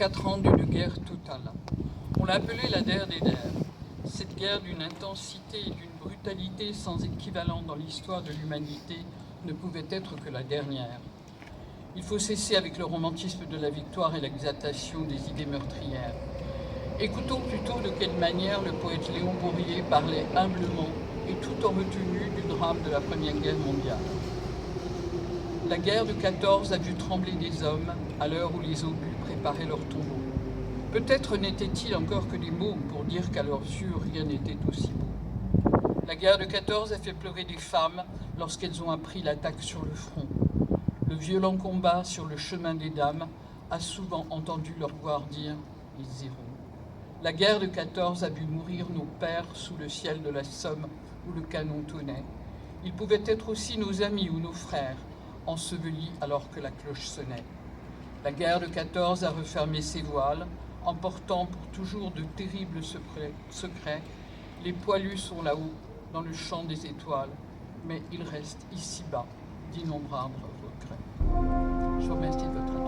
4 ans d'une guerre totale. On l'a appelée la der des der. Cette guerre d'une intensité et d'une brutalité sans équivalent dans l'histoire de l'humanité ne pouvait être que la dernière. Il faut cesser avec le romantisme de la victoire et l'exaltation des idées meurtrières. Écoutons plutôt de quelle manière le poète Léon Bourrier parlait humblement et tout en retenue du drame de la Première Guerre mondiale. La guerre de 14 a vu trembler des hommes à l'heure où les obus préparaient leur tombeau. Peut-être n'étaient-ils encore que des mots pour dire qu'à leurs yeux rien n'était aussi beau. La guerre de 14 a fait pleurer des femmes lorsqu'elles ont appris l'attaque sur le front. Le violent combat sur le chemin des dames a souvent entendu leur voix dire « ils iront ». La guerre de 14 a vu mourir nos pères sous le ciel de la Somme où le canon tonnait. Ils pouvaient être aussi nos amis ou nos frères, ensevelis alors que la cloche sonnait. La guerre de 14 a refermé ses voiles, emportant pour toujours de terribles secrets. Les poilus sont là-haut, dans le champ des étoiles, mais il reste ici-bas d'innombrables regrets. Je vous remercie de votre attention.